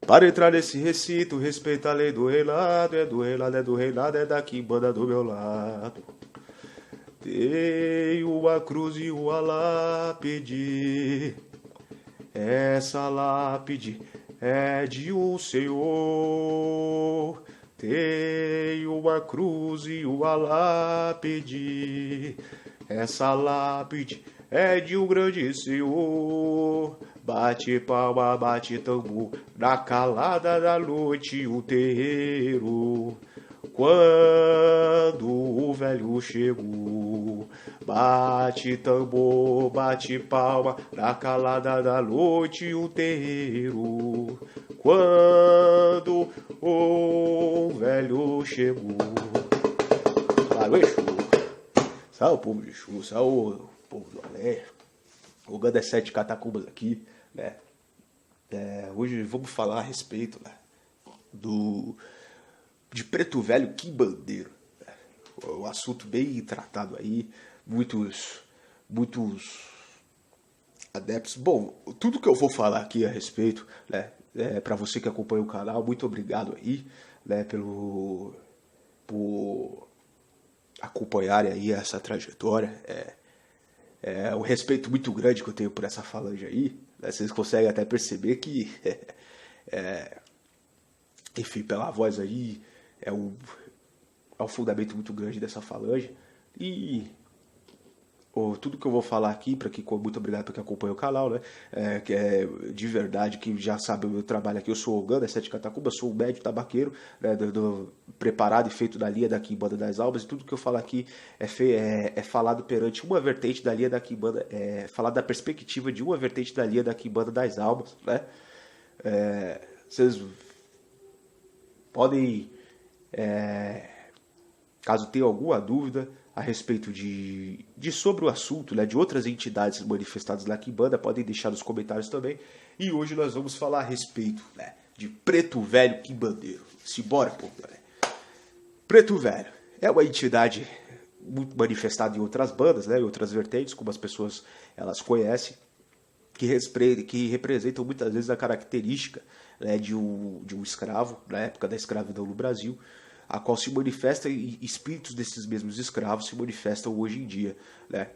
Para entrar nesse recinto, respeita a lei do reinado, é do reinado, é do reinado, é da quimbanda do meu lado. Tem uma cruz e uma lápide, essa lápide é de um senhor. Tem uma cruz e uma lápide, essa lápide é de um grande senhor. Bate palma, bate tambor, na calada da noite o terreiro. Quando o velho chegou, bate tambor, bate palma, na calada da noite o terreiro. Quando o velho chegou. Valeu, Exu. Salve o povo de Exu, salve o povo do Alé. O Ganda é 7 catacumbas aqui, né? Hoje vamos falar a respeito, né, de Preto Velho quimbandeiro. Né? Um assunto bem tratado aí, muitos adeptos. Bom, tudo que eu vou falar aqui a respeito, né, para você que acompanha o canal, muito obrigado aí, né, por acompanharem aí essa trajetória. É um respeito muito grande que eu tenho por essa falange aí. Né? Vocês conseguem até perceber que, enfim, pela voz aí, é um fundamento muito grande dessa falange. E tudo que eu vou falar aqui, muito obrigado para quem acompanha o canal, né? Que é de verdade, que já sabe o meu trabalho aqui. Eu sou o Ganda, 7 Catacuba, sou um médico tabaqueiro, né, preparado e feito da linha da Quimbanda das Almas. E tudo que eu falo aqui é falado perante uma vertente da linha da Quimbanda, falado da perspectiva de uma vertente da linha da Quimbanda das Almas, né? Vocês podem, caso tenham alguma dúvida a respeito de sobre o assunto, né, de outras entidades manifestadas na Quimbanda, podem deixar nos comentários também. E hoje nós vamos falar a respeito, né, de Preto Velho quimbandeiro. Simbora, pô, né? Preto Velho é uma entidade muito manifestada em outras bandas, né, em outras vertentes, como as pessoas elas conhecem, que representam muitas vezes a característica, né, de um escravo, na época da escravidão no Brasil, a qual se manifesta, e espíritos desses mesmos escravos se manifestam hoje em dia, né,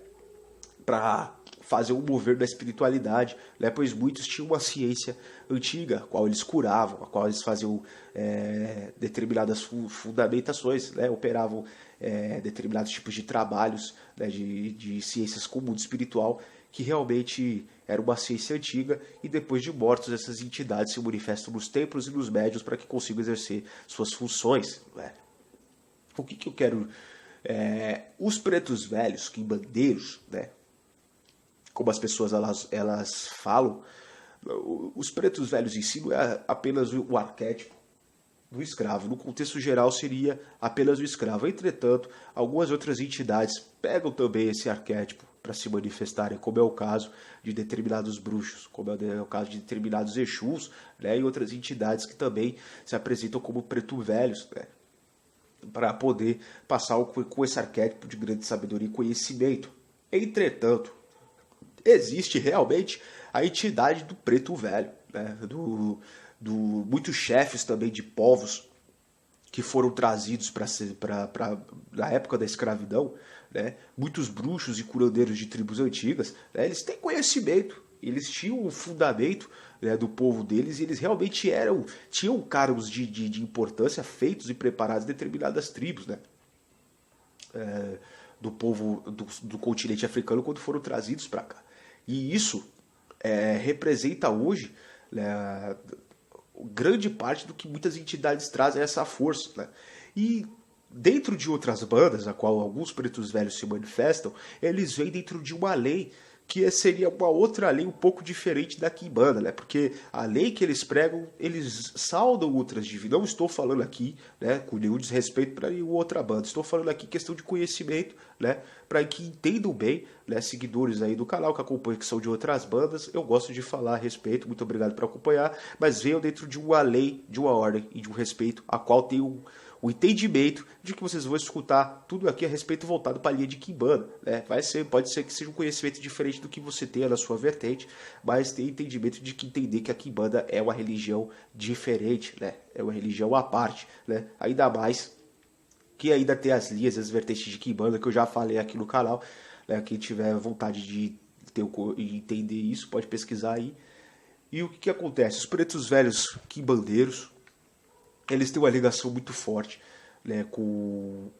para fazer um mover da espiritualidade, né, pois muitos tinham uma ciência antiga, a qual eles curavam, a qual eles faziam determinadas fundamentações, né, operavam determinados tipos de trabalhos, né, de ciências com o mundo espiritual, que realmente era uma ciência antiga, e depois de mortos essas entidades se manifestam nos templos e nos médiuns para que consigam exercer suas funções. Né? O que eu quero... os pretos velhos, quimbandeiros, né? Como as pessoas elas falam, os pretos velhos em si não é apenas o arquétipo do escravo. No contexto geral seria apenas o escravo. Entretanto, algumas outras entidades pegam também esse arquétipo para se manifestarem, como é o caso de determinados bruxos, como é o caso de determinados Exus, né, e outras entidades que também se apresentam como preto velhos, né, para poder passar com esse arquétipo de grande sabedoria e conhecimento. Entretanto, existe realmente a entidade do preto velho, né, muitos chefes também de povos que foram trazidos na época da escravidão, né? Muitos bruxos e curandeiros de tribos antigas, né? Eles têm conhecimento, eles tinham um fundamento, né, do povo deles, e eles realmente tinham cargos de importância feitos e preparados em determinadas tribos, né? Do povo do continente africano quando foram trazidos para cá. E isso representa hoje, né, grande parte do que muitas entidades trazem, essa força, né? E dentro de outras bandas, a qual alguns pretos velhos se manifestam, eles vêm dentro de uma lei que seria uma outra lei um pouco diferente da Quimbanda, né? Porque a lei que eles pregam, eles saudam outras dívidas. Não estou falando aqui, né, com nenhum desrespeito para nenhuma outra banda. Estou falando aqui questão de conhecimento, né, para que entendam bem, né, seguidores aí do canal que acompanham, que são de outras bandas. Eu gosto de falar a respeito, muito obrigado por acompanhar, mas venham dentro de uma lei, de uma ordem e de um respeito, a qual tem o entendimento de que vocês vão escutar tudo aqui a respeito voltado para a linha de Quimbanda, né? Pode ser que seja um conhecimento diferente do que você tenha na sua vertente, mas tem entendimento de que entender que a Quimbanda é uma religião diferente, né? É uma religião à parte, né? Ainda mais que ainda tem as linhas, as vertentes de Quimbanda que eu já falei aqui no canal, né? Quem tiver vontade de entender isso pode pesquisar aí. E o que acontece? Os pretos velhos quimbandeiros, eles têm uma ligação muito forte, né, com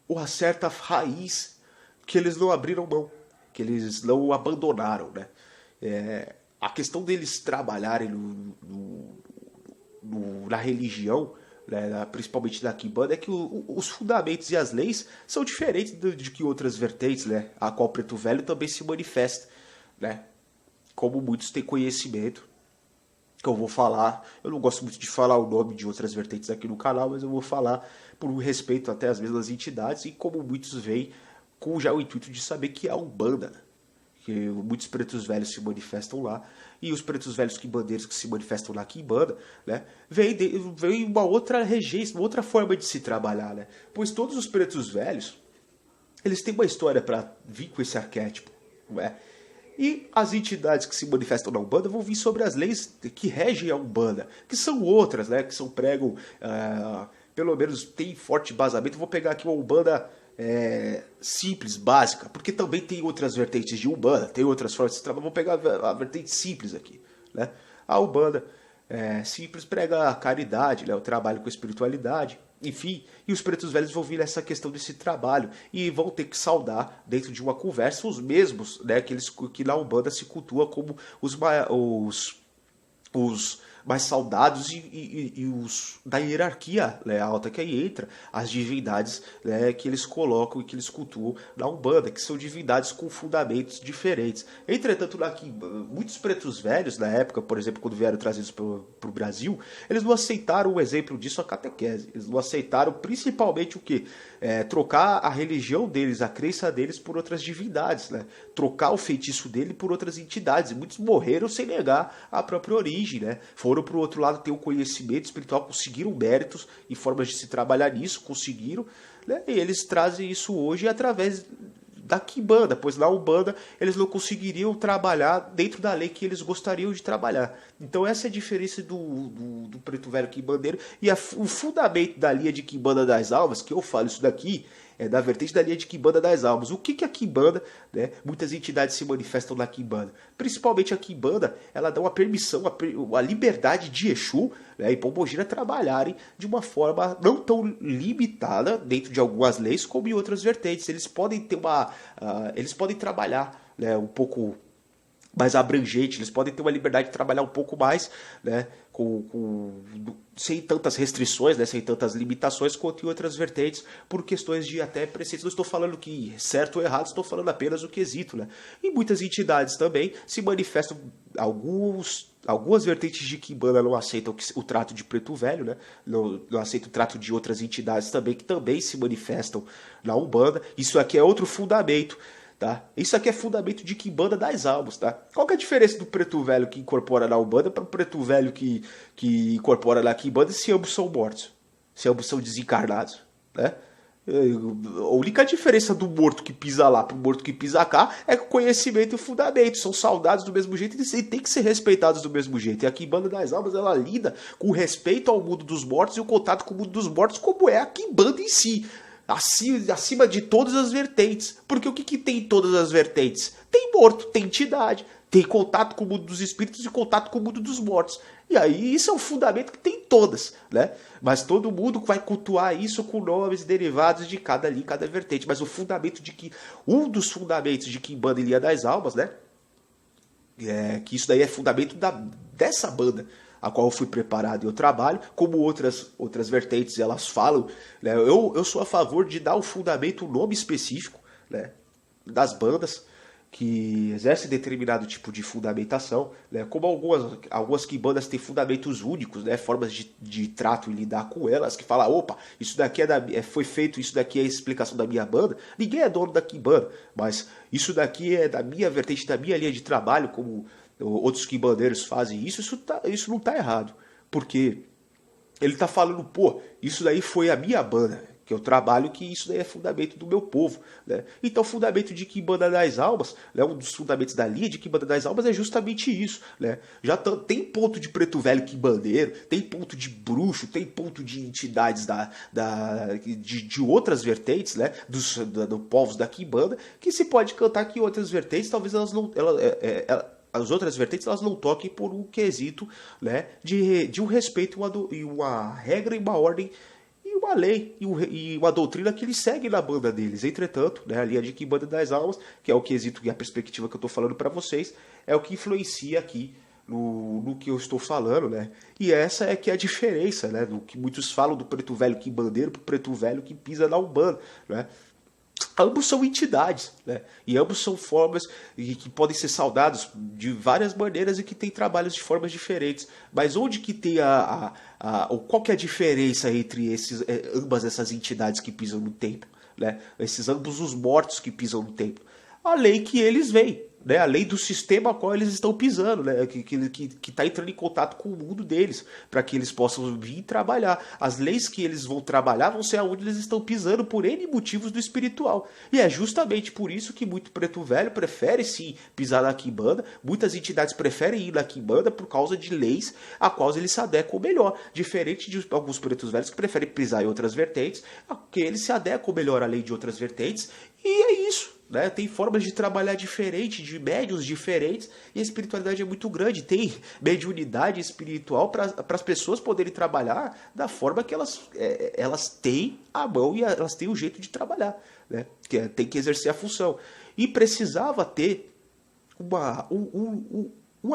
uma certa raiz que eles não abriram mão, que eles não abandonaram, né? A questão deles trabalharem na religião, né, principalmente da Quimbanda, é que os fundamentos e as leis são diferentes de que outras vertentes, né, a qual o preto velho também se manifesta, né? Como muitos têm conhecimento, que eu vou falar, eu não gosto muito de falar o nome de outras vertentes aqui no canal, mas eu vou falar por um respeito até às mesmas entidades, e como muitos veem com já o intuito de saber que é a Umbanda, né? Que muitos pretos velhos se manifestam lá, e os pretos velhos quimbandeiros que se manifestam na Quimbanda, né, vem uma outra regência, uma outra forma de se trabalhar, né? Pois todos os pretos velhos, eles têm uma história para vir com esse arquétipo, não é? E as entidades que se manifestam na Umbanda vão vir sobre as leis que regem a Umbanda, que são outras, né? Que são pregam, pelo menos tem forte embasamento. Vou pegar aqui uma Umbanda simples, básica, porque também tem outras vertentes de Umbanda, tem outras formas de trabalho. Vou pegar a vertente simples aqui, né? A Umbanda simples prega a caridade, né? O trabalho com a espiritualidade. Enfim, e os pretos velhos vão vir nessa questão desse trabalho e vão ter que saudar dentro de uma conversa os mesmos, né, que na Umbanda se cultua como os mais saudados e os da hierarquia, né, alta, que aí entra as divindades, né, que eles colocam e que eles cultuam na Umbanda, que são divindades com fundamentos diferentes. Entretanto, muitos pretos velhos, na época, por exemplo, quando vieram trazidos para o Brasil, eles não aceitaram um exemplo disso, a catequese. Eles não aceitaram principalmente o quê? Trocar a religião deles, a crença deles por outras divindades, né? Trocar o feitiço dele por outras entidades. E muitos morreram sem negar a própria origem, né? Foram para o outro lado ter um conhecimento espiritual, conseguiram méritos e formas de se trabalhar nisso, conseguiram, né? E eles trazem isso hoje através da Quimbanda, pois na Umbanda eles não conseguiriam trabalhar dentro da lei que eles gostariam de trabalhar. Então essa é a diferença do preto velho quimbandeiro e o fundamento da linha de Quimbanda das Almas, que eu falo isso daqui, é da vertente da linha de Quimbanda das Almas. O que é a Quimbanda? Né? Muitas entidades se manifestam na Quimbanda. Principalmente a Quimbanda, ela dá uma permissão, a liberdade de Exu, né, e Pombogira trabalharem de uma forma não tão limitada dentro de algumas leis como em outras vertentes. Eles podem ter eles podem trabalhar, né, um pouco mais abrangente, eles podem ter uma liberdade de trabalhar um pouco mais, né, sem tantas restrições, né, sem tantas limitações quanto em outras vertentes, por questões de até preceitos. Não estou falando que certo ou errado, estou falando apenas o quesito, né? E muitas entidades também se manifestam, algumas vertentes de Quimbanda não aceitam o trato de preto velho, né? Não aceitam o trato de outras entidades também, que também se manifestam na Umbanda. Isso aqui é outro fundamento. Tá? Isso aqui é fundamento de Quimbanda das Almas, tá? Qual que é a diferença do preto velho que incorpora na Umbanda para o preto velho que incorpora na Quimbanda, se ambos são mortos, se ambos são desencarnados, né? A única diferença do morto que pisa lá para o morto que pisa cá é que o conhecimento e o fundamento são saudados do mesmo jeito e tem que ser respeitados do mesmo jeito. E a Quimbanda das Almas, ela lida com o respeito ao mundo dos mortos e o contato com o mundo dos mortos, como é a Quimbanda em si. Acima de todas as vertentes. Porque o que tem em todas as vertentes? Tem morto, tem entidade, tem contato com o mundo dos espíritos e contato com o mundo dos mortos. E aí isso é um fundamento que tem em todas, né? Mas todo mundo vai cultuar isso com nomes derivados de cada linha, cada vertente. Mas o fundamento um dos fundamentos de Quimbanda e Linha das Almas, né? Que isso daí é fundamento dessa banda a qual eu fui preparado e eu trabalho, como outras vertentes elas falam, né? Eu sou a favor de dar o fundamento, um nome específico, né, das bandas que exercem determinado tipo de fundamentação, né? Como algumas Quimbandas têm fundamentos únicos, né? Formas de trato e lidar com elas, que falam, opa, isso daqui foi feito, isso daqui é a explicação da minha banda. Ninguém é dono da Quimbanda, mas isso daqui é da minha vertente, da minha linha de trabalho, como outros quimbandeiros fazem isso não está errado. Porque ele tá falando, pô, isso daí foi a minha banda, que eu trabalho, que isso daí é fundamento do meu povo, né? Então o fundamento de Quimbanda das Almas, né, um dos fundamentos da linha de Quimbanda das Almas é justamente isso, né? Tem ponto de preto velho quimbandeiro, tem ponto de bruxo, tem ponto de entidades de outras vertentes, né, dos povos da Quimbanda, que se pode cantar que outras vertentes, talvez elas não... as outras vertentes elas não toquem por um quesito, né, de um respeito e uma regra e uma ordem e uma lei e uma doutrina que eles seguem na banda deles. Entretanto, né, a linha de Quimbanda das Almas, que é o quesito e a perspectiva que eu estou falando para vocês, é o que influencia aqui no que eu estou falando, né? E essa é que é a diferença, né, do que muitos falam do preto velho quimbandeiro pro preto velho que pisa na Umbanda, né? Ambos são entidades, né? E ambos são formas que podem ser saudados de várias maneiras e que têm trabalhos de formas diferentes. Mas onde que tem qual que é a diferença entre ambas essas entidades que pisam no templo, né? Esses ambos os mortos que pisam no templo? A lei que eles veem, né? A lei do sistema a qual eles estão pisando, né? Que está entrando em contato com o mundo deles, para que eles possam vir trabalhar. As leis que eles vão trabalhar vão ser aonde eles estão pisando por N motivos do espiritual. E é justamente por isso que muito preto velho prefere sim pisar na Quimbanda, muitas entidades preferem ir na Quimbanda por causa de leis a quais eles se adequam melhor. Diferente de alguns pretos velhos que preferem pisar em outras vertentes, que eles se adequam melhor à lei de outras vertentes. E é isso. Né? Tem formas de trabalhar diferente, de médiuns diferentes, e a espiritualidade é muito grande. Tem mediunidade espiritual para as pessoas poderem trabalhar da forma que elas têm a mão e elas têm o jeito de trabalhar, né? Tem que exercer a função. E precisava ter uma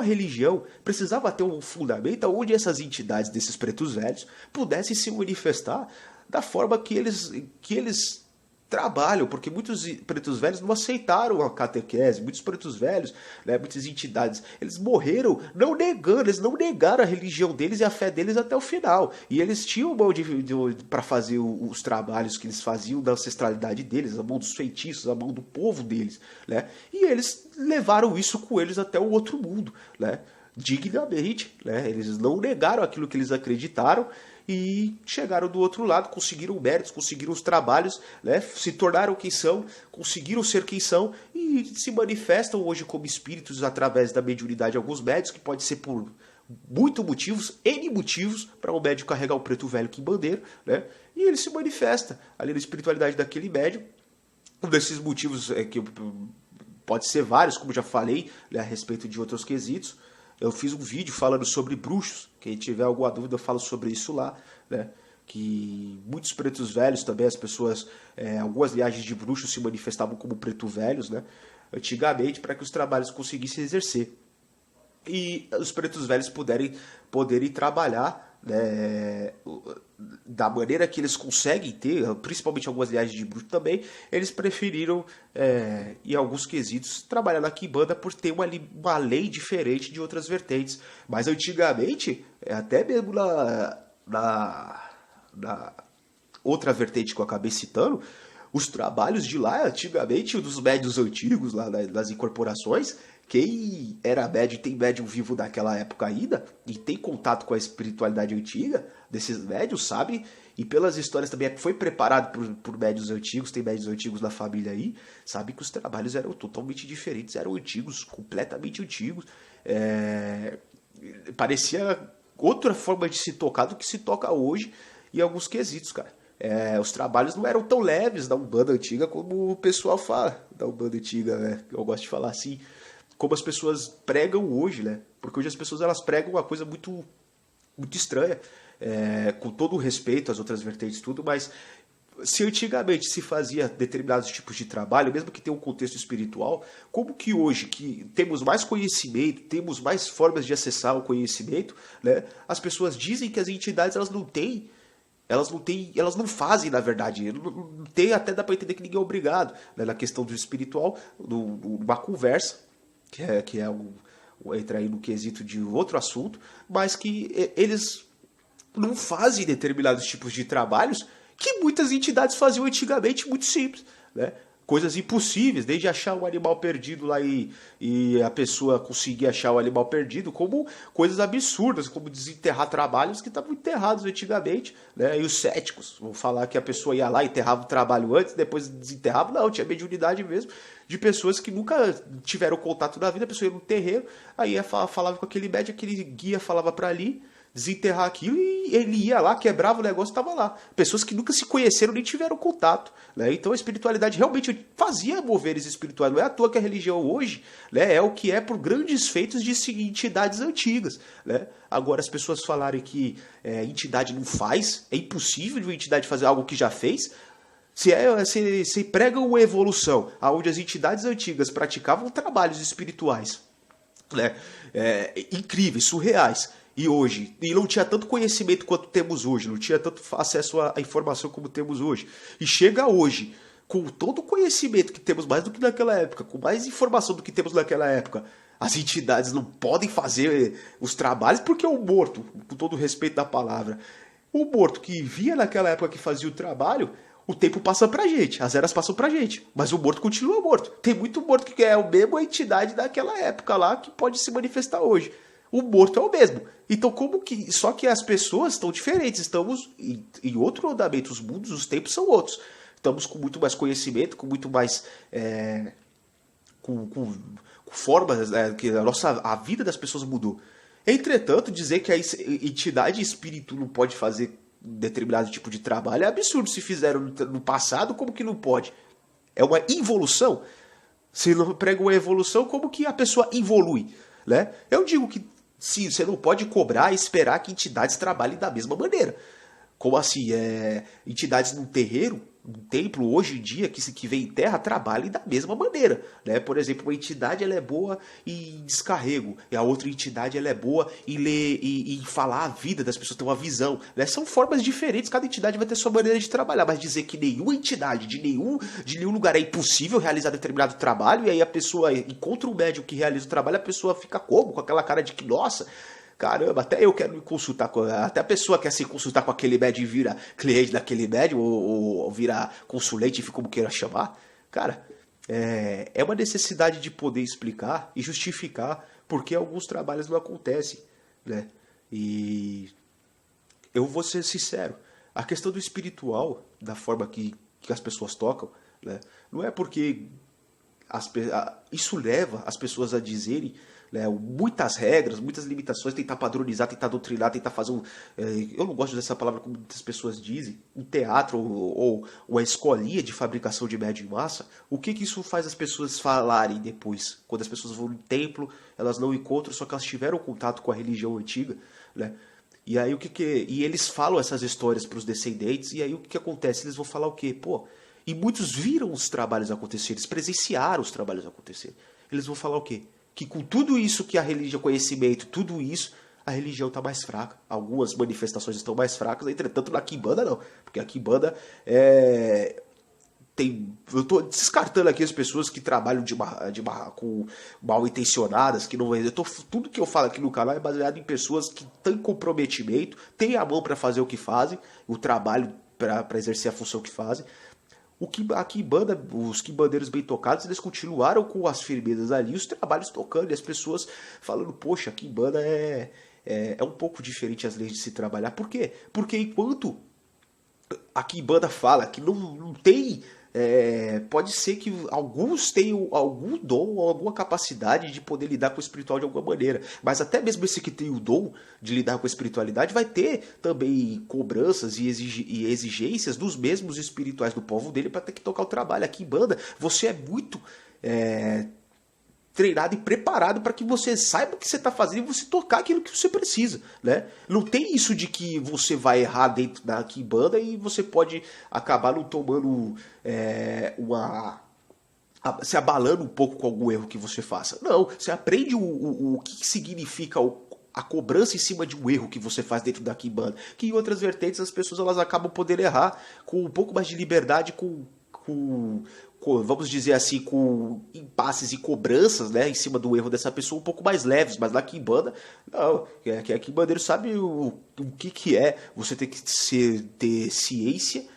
religião, precisava ter um fundamento onde essas entidades desses pretos velhos pudessem se manifestar da forma que eles trabalham, porque muitos pretos velhos não aceitaram a catequese, muitos pretos velhos, né, muitas entidades, eles morreram eles não negaram a religião deles e a fé deles até o final, e eles tinham mão para fazer os trabalhos que eles faziam da ancestralidade deles, a mão dos feitiços, a mão do povo deles, né, e eles levaram isso com eles até o outro mundo, né, dignamente, né, eles não negaram aquilo que eles acreditaram, e chegaram do outro lado, conseguiram méritos, conseguiram os trabalhos, né, se tornaram quem são, conseguiram ser quem são e se manifestam hoje como espíritos através da mediunidade. Alguns médios, que pode ser por muitos motivos, N motivos, para o médium carregar o preto velho quimbandeiro, né, e ele se manifesta ali na espiritualidade daquele médium. Um desses motivos é que pode ser vários, como já falei, né, a respeito de outros quesitos. Eu fiz um vídeo falando sobre bruxos. Quem tiver alguma dúvida, eu falo sobre isso lá, né? Que muitos pretos velhos também, as pessoas, algumas linhagens de bruxos se manifestavam como preto velhos, né? Antigamente, para que os trabalhos conseguissem exercer. E os pretos velhos poderem trabalhar, né, da maneira que eles conseguem ter, principalmente algumas linhagens de bruxo também, eles preferiram, em alguns quesitos, trabalhar na Quimbanda por ter uma lei diferente de outras vertentes. Mas antigamente, até mesmo na outra vertente que eu acabei citando, os trabalhos de lá, antigamente, dos médiuns antigos, lá das incorporações, quem era médium e tem médium vivo daquela época ainda, e tem contato com a espiritualidade antiga desses médiuns, sabe? E pelas histórias também foi preparado por médiuns antigos, tem médiuns antigos na família aí, sabe que os trabalhos eram totalmente diferentes, eram antigos, completamente antigos. Parecia outra forma de se tocar do que se toca hoje em alguns quesitos, cara. Os trabalhos não eram tão leves da Umbanda antiga como o pessoal fala da Umbanda antiga, né? Eu gosto de falar assim, como as pessoas pregam hoje, né? Porque hoje as pessoas elas pregam uma coisa muito, muito estranha, com todo o respeito às outras vertentes, tudo, mas se antigamente se fazia determinados tipos de trabalho, mesmo que tenha um contexto espiritual, como que hoje, que temos mais conhecimento, temos mais formas de acessar o conhecimento, né? As pessoas dizem que as entidades elas não fazem, na verdade. Não tem, até dá para entender que ninguém é obrigado, né? Na questão do espiritual, uma conversa, que entra aí no quesito de outro assunto, mas que eles não fazem determinados tipos de trabalhos que muitas entidades faziam antigamente, muito simples, né? coisas impossíveis, desde achar um animal perdido lá e a pessoa conseguir achar o animal perdido, como coisas absurdas, como desenterrar trabalhos que estavam enterrados antigamente, né? E os céticos vão falar que a pessoa ia lá e enterrava o trabalho antes, depois desenterrava. Não, tinha mediunidade mesmo, de pessoas que nunca tiveram contato na vida. A pessoa ia no terreiro, aí falava com aquele médico, aquele guia falava para ali desenterrar aquilo, e ele ia lá, quebrava o negócio e estava lá. Pessoas que nunca se conheceram nem tiveram contato, né? Então a espiritualidade realmente fazia moveres espirituais. Não é à toa que a religião hoje, né, é o que é por grandes feitos de entidades antigas, né? Agora, as pessoas falarem que entidade não faz, é impossível de uma entidade fazer algo que já fez. Se prega uma evolução, onde as entidades antigas praticavam trabalhos espirituais, né, incríveis, surreais, e hoje, e não tinha tanto conhecimento quanto temos hoje, não tinha tanto acesso à informação como temos hoje, e chega hoje, com todo o conhecimento que temos, mais do que naquela época, com mais informação do que temos naquela época, as entidades não podem fazer os trabalhos, porque o morto, com todo o respeito da palavra, o morto que via naquela época que fazia o trabalho, o tempo passa pra gente, as eras passam pra gente, mas o morto continua morto. Tem muito morto que é a mesma entidade daquela época lá que pode se manifestar hoje. O morto é o mesmo. Então, como que. Só que as pessoas estão diferentes. Estamos em outro andamento. Os mundos, os tempos são outros. Estamos com muito mais conhecimento, com muito mais. Com formas. Que a vida das pessoas mudou. Entretanto, dizer que a entidade espírito não pode fazer determinado tipo de trabalho é absurdo. Se fizeram no passado, como que não pode? É uma involução. Se não prega uma evolução, como que a pessoa evolui? Né? Eu digo que sim, você não pode cobrar e esperar que entidades trabalhem da mesma maneira. Como assim? Entidades num terreiro, num templo, hoje em dia, que vem em terra, trabalhem da mesma maneira. Né? Por exemplo, uma entidade ela é boa em descarrego, e a outra entidade ela é boa em ler e falar a vida das pessoas, ter uma visão. Né? São formas diferentes, cada entidade vai ter sua maneira de trabalhar, mas dizer que nenhuma entidade de nenhum lugar é impossível realizar determinado trabalho, e aí a pessoa encontra um médium que realiza o trabalho, a pessoa fica como? Com aquela cara de que, nossa, caramba, até eu quero me consultar até a pessoa quer se consultar com aquele médium e vira cliente daquele médium, ou vira consulente, como queira chamar. Cara, é uma necessidade de poder explicar e justificar porque alguns trabalhos não acontecem, né? E eu vou ser sincero, a questão do espiritual, da forma que as pessoas tocam, né, não é porque isso leva as pessoas a dizerem, né, muitas regras, muitas limitações, tentar padronizar, tentar doutrinar, tentar fazer eu não gosto dessa palavra como muitas pessoas dizem, um teatro ou uma escolinha de fabricação de média em massa. O que isso faz as pessoas falarem depois? Quando as pessoas vão no templo, elas não encontram, só que elas tiveram contato com a religião antiga, né? E aí e eles falam essas histórias para os descendentes, e aí o que acontece? Eles vão falar o quê? Pô, e muitos viram os trabalhos acontecer, eles presenciaram os trabalhos acontecer. Eles vão falar o quê? Que com tudo isso que a religião, conhecimento, tudo isso, a religião está mais fraca. Algumas manifestações estão mais fracas, entretanto na Quimbanda não. Porque a Quimbanda eu estou descartando aqui as pessoas que trabalham com mal intencionadas, que não. Tudo que eu falo aqui no canal é baseado em pessoas que têm comprometimento, têm a mão para fazer o que fazem, o trabalho para exercer a função que fazem. A Quimbanda, os quimbandeiros bem tocados, eles continuaram com as firmezas ali, os trabalhos tocando, e as pessoas falando, poxa, a Quimbanda é um pouco diferente as leis de se trabalhar. Por quê? Porque enquanto a Quimbanda fala que não tem... pode ser que alguns tenham algum dom ou alguma capacidade de poder lidar com o espiritual de alguma maneira, mas até mesmo esse que tem o dom de lidar com a espiritualidade vai ter também cobranças e exigências dos mesmos espirituais do povo dele para ter que tocar o trabalho. Aqui em banda você é muito treinado e preparado para que você saiba o que você está fazendo e você tocar aquilo que você precisa, né? Não tem isso de que você vai errar dentro da Quimbanda e você pode acabar não tomando se abalando um pouco com algum erro que você faça. Não, você aprende o que significa a cobrança em cima de um erro que você faz dentro da Quimbanda, que em outras vertentes as pessoas elas acabam podendo errar com um pouco mais de liberdade, vamos dizer assim, com impasses e cobranças, né, em cima do erro dessa pessoa um pouco mais leves, mas na Quimbanda, não, que a Quimbandeiro sabe o que é, você tem que ter ciência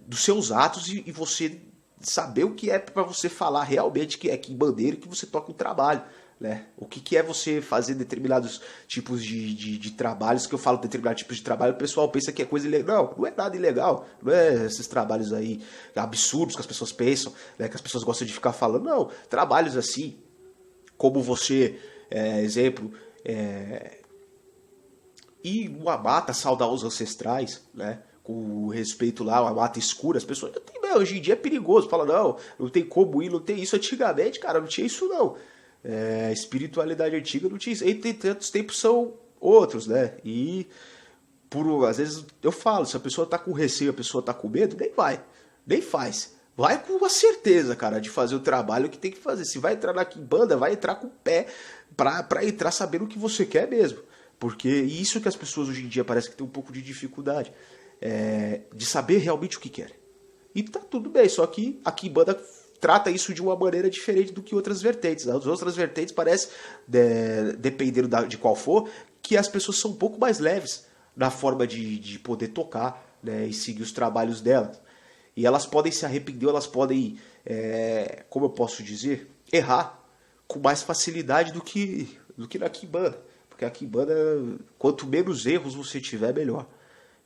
dos seus atos e você saber o que é para você falar realmente que é quimbandeiro e que você toca um trabalho. Né? O que é você fazer determinados tipos de trabalhos, que eu falo determinados tipos de trabalho, o pessoal pensa que é coisa ilegal. Não é nada ilegal, não é esses trabalhos aí absurdos que as pessoas pensam, né? Que as pessoas gostam de ficar falando. Não, trabalhos assim, como você, exemplo, ir numa mata saudar os ancestrais, né? Com respeito lá, uma mata escura, as pessoas hoje em dia é perigoso, fala, não tem como ir, não tem isso. Antigamente, cara, não tinha isso não. Espiritualidade antiga não tinha isso. Entre tantos tempos são outros, né? E às vezes eu falo, se a pessoa tá com receio, a pessoa tá com medo, nem vai, nem faz. Vai com a certeza, cara, de fazer o trabalho que tem que fazer. Se vai entrar na quimbanda, vai entrar com o pé pra entrar sabendo o que você quer mesmo. Porque isso que as pessoas hoje em dia parece que tem um pouco de dificuldade. De saber realmente o que querem. E tá tudo bem, só que a quimbanda trata isso de uma maneira diferente do que outras vertentes. As outras vertentes parece, dependendo de qual for, que as pessoas são um pouco mais leves na forma de poder tocar, né, e seguir os trabalhos delas. E elas podem se arrepender, elas podem, como eu posso dizer, errar com mais facilidade do que na quimbanda. Porque a quimbanda, quanto menos erros você tiver, melhor.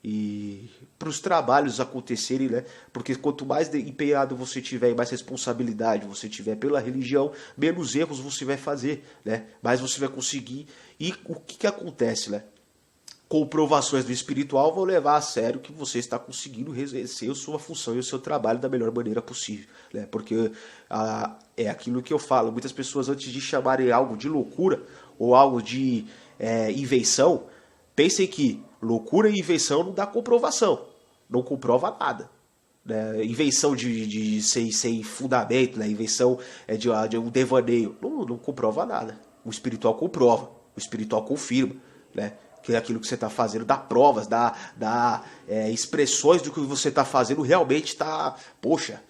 E para os trabalhos acontecerem, né? Porque quanto mais empenhado você tiver e mais responsabilidade você tiver pela religião, menos erros você vai fazer, né? Mais você vai conseguir. E o que acontece, né? Comprovações do espiritual vão levar a sério que você está conseguindo exercer a sua função e o seu trabalho da melhor maneira possível, né? Porque é aquilo que eu falo, muitas pessoas antes de chamarem algo de loucura ou algo de invenção, pensem que loucura e invenção não dá comprovação, não comprova nada. Né? Invenção sem fundamento, né? Invenção de um devaneio, não comprova nada. O espiritual comprova, o espiritual confirma, né? Que é aquilo que você está fazendo, dá provas, dá expressões do que você está fazendo, realmente está, poxa,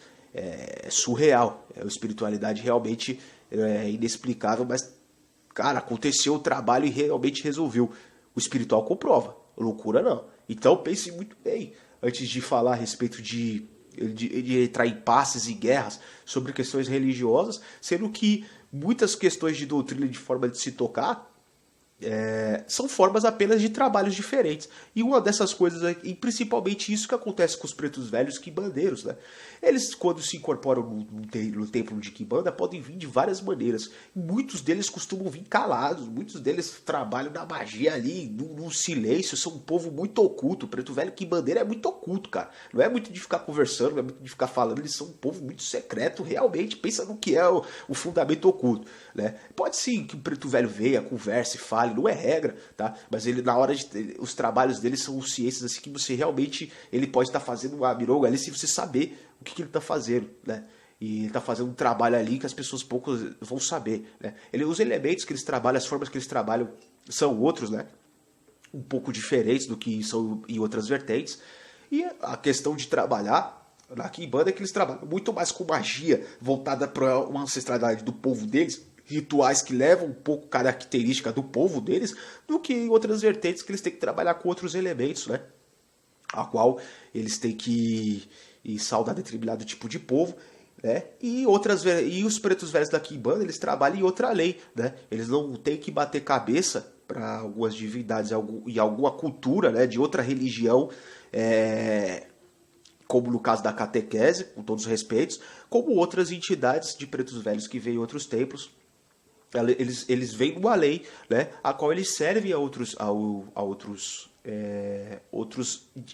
surreal. A espiritualidade realmente é inexplicável, mas, cara, aconteceu o trabalho e realmente resolveu. O espiritual comprova, loucura não. Então pense muito bem antes de falar a respeito de entrar em passes e guerras sobre questões religiosas, sendo que muitas questões de doutrina, de forma de se tocar, são formas apenas de trabalhos diferentes. E uma dessas coisas, e principalmente isso que acontece com os pretos velhos quimbandeiros, né? Eles, quando se incorporam no templo de quimbanda, podem vir de várias maneiras. Muitos deles costumam vir calados, muitos deles trabalham na magia ali, no silêncio, são um povo muito oculto. O preto velho quimbandeiro é muito oculto, cara. Não é muito de ficar conversando, não é muito de ficar falando, eles são um povo muito secreto, realmente. Pensa no que é o fundamento oculto, né? Pode sim que o preto velho venha, converse, fale, não é regra, tá? Mas ele, na hora os trabalhos dele são ciências assim que você realmente, ele pode estar fazendo uma mironga ali se você saber o que ele está fazendo, né? E ele está fazendo um trabalho ali que as pessoas poucos vão saber, né? Os elementos que eles trabalham, as formas que eles trabalham são outros, né? Um pouco diferentes do que são em outras vertentes. E a questão de trabalhar na quimbanda é que eles trabalham muito mais com magia voltada para uma ancestralidade do povo deles, rituais que levam um pouco característica do povo deles, do que em outras vertentes que eles têm que trabalhar com outros elementos, né? A qual eles têm que saudar determinado tipo de povo, né? E os pretos velhos da quimbanda, eles trabalham em outra lei, né? Eles não têm que bater cabeça para algumas divindades e alguma cultura, né, de outra religião, como no caso da catequese, com todos os respeitos, como outras entidades de pretos velhos que vêm em outros templos. Eles vêm numa lei, né, a qual eles servem a outras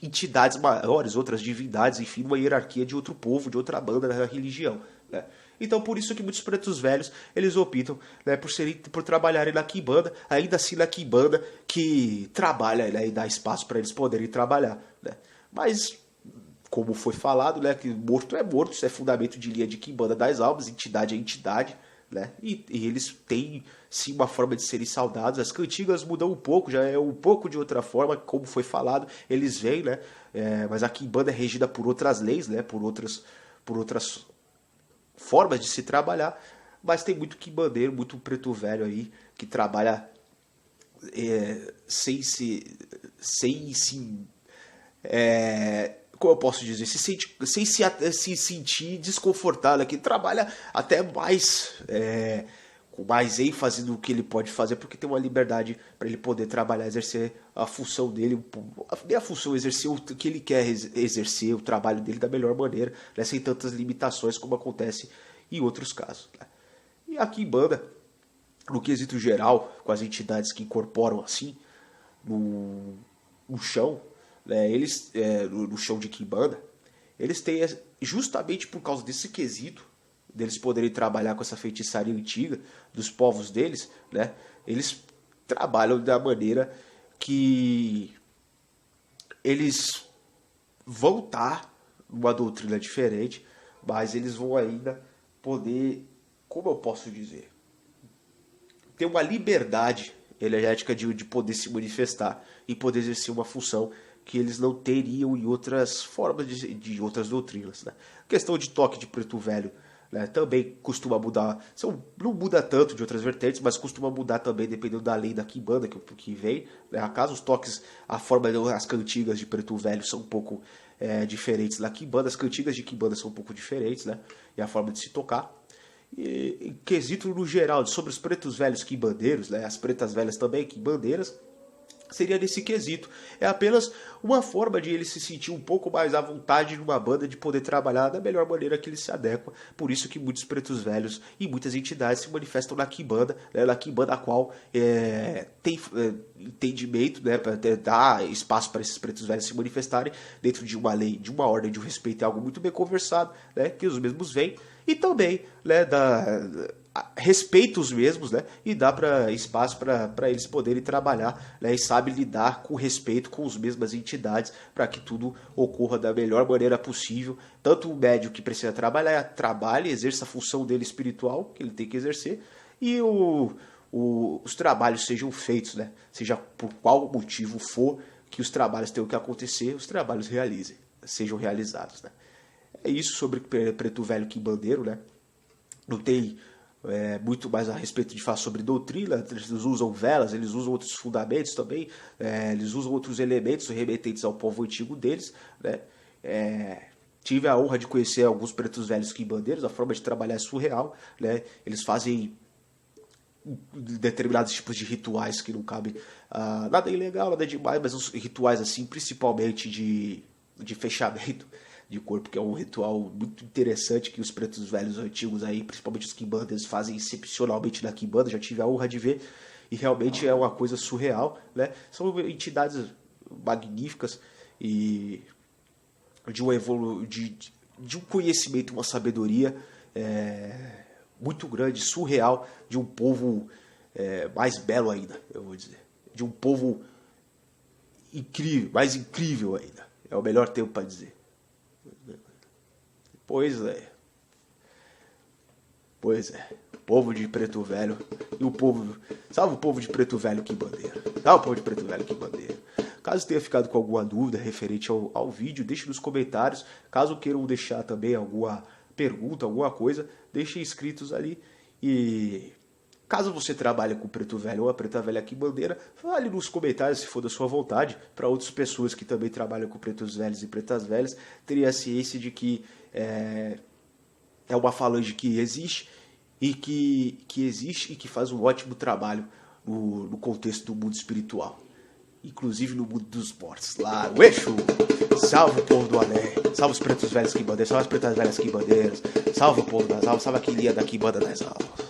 entidades maiores, outras divindades, enfim, uma hierarquia de outro povo, de outra banda da religião, né? Então, por isso que muitos pretos velhos, eles optam, né, por trabalharem na quimbanda, ainda assim na quimbanda que trabalha, né, e dá espaço para eles poderem trabalhar, né? Mas, como foi falado, né, que morto é morto, isso é fundamento de linha de quimbanda das almas, entidade é entidade, né? E eles têm sim uma forma de serem saudados. As cantigas mudam um pouco, já é um pouco de outra forma, como foi falado, eles vêm, né? Mas a quimbanda é regida por outras leis, né? Por outras formas de se trabalhar. Mas tem muito quimbandeiro, muito preto velho aí que trabalha sem se como eu posso dizer, sem se sentir desconfortável aqui. Trabalha até mais, com mais ênfase no que ele pode fazer, porque tem uma liberdade para ele poder trabalhar, exercer a função dele, exercer o que ele quer exercer, o trabalho dele da melhor maneira, né, sem tantas limitações como acontece em outros casos. Né? E a Kimbanda, no quesito geral, com as entidades que incorporam assim, no chão, né, no chão de Kimbanda, eles têm, justamente por causa desse quesito, deles poderem trabalhar com essa feitiçaria antiga dos povos deles, né, eles trabalham da maneira que eles vão estar numa doutrina diferente, mas eles vão ainda poder, como eu posso dizer, ter uma liberdade energética de poder se manifestar e poder exercer uma função que eles não teriam em outras formas de outras doutrinas. Né? A questão de toque de preto velho, né, também costuma mudar, não muda tanto de outras vertentes, mas costuma mudar também dependendo da lei da Kimbanda que vem. Né? Acaso os toques, as cantigas de preto velho são um pouco diferentes da Kimbanda, as cantigas de Kimbanda são um pouco diferentes, né? E a forma de se tocar. E em quesito no geral sobre os pretos velhos quimbandeiros, né, as pretas velhas também quimbandeiras, seria nesse quesito. É apenas uma forma de ele se sentir um pouco mais à vontade numa banda, de poder trabalhar da melhor maneira que ele se adequa. Por isso que muitos pretos velhos e muitas entidades se manifestam na Kimbanda, né, na Kimbanda a qual tem entendimento, né, para dar espaço para esses pretos velhos se manifestarem dentro de uma lei, de uma ordem, de um respeito, é algo muito bem conversado, né, que os mesmos veem. E também, né, respeita os mesmos, né, e dá espaço para eles poderem trabalhar, né, e sabe lidar com respeito com as mesmas entidades para que tudo ocorra da melhor maneira possível. Tanto o médium que precisa trabalhar, trabalhe, exerça a função dele espiritual, que ele tem que exercer, e os trabalhos sejam feitos, né, seja por qual motivo for que os trabalhos tenham que acontecer, os trabalhos sejam realizados, né. É isso sobre preto velho quimbandeiro, né? Não tem muito mais a respeito de falar sobre doutrina. Eles usam velas, eles usam outros fundamentos também, eles usam outros elementos remetentes ao povo antigo deles, né? Tive a honra de conhecer alguns pretos velhos quimbandeiros, a forma de trabalhar é surreal, né? Eles fazem determinados tipos de rituais que não cabem, nada ilegal, nada demais, mas os rituais assim, principalmente de fechamento de corpo, que é um ritual muito interessante que os pretos velhos antigos aí, principalmente os quimbandeiros, fazem excepcionalmente na Kimbanda. Já tive a honra de ver e realmente é uma coisa surreal, né? São entidades magníficas e de um conhecimento, uma sabedoria muito grande, surreal, de um povo mais belo ainda, eu vou dizer, de um povo incrível, mais incrível ainda, é o melhor termo para dizer. Pois é. Povo de preto velho e o povo... Salve o povo de preto velho quimbandeiro. Salve o povo de preto velho quimbandeiro. Caso tenha ficado com alguma dúvida referente ao vídeo, deixe nos comentários. Caso queiram deixar também alguma pergunta, alguma coisa, deixem inscritos ali. E caso você trabalhe com preto velho ou a preta velha quimbandeira, fale nos comentários, se for da sua vontade, para outras pessoas que também trabalham com pretos velhos e pretas velhas terem a ciência de que é uma falange que existe e que faz um ótimo trabalho no contexto do mundo espiritual, inclusive no mundo dos mortos. Lá, o Exu! Salve o povo do Além, salve os pretos velhos quimbandeiros, salve as pretas velhas quimbandeiras, salve o povo das almas, salve a quilia da Quimbanda das almas.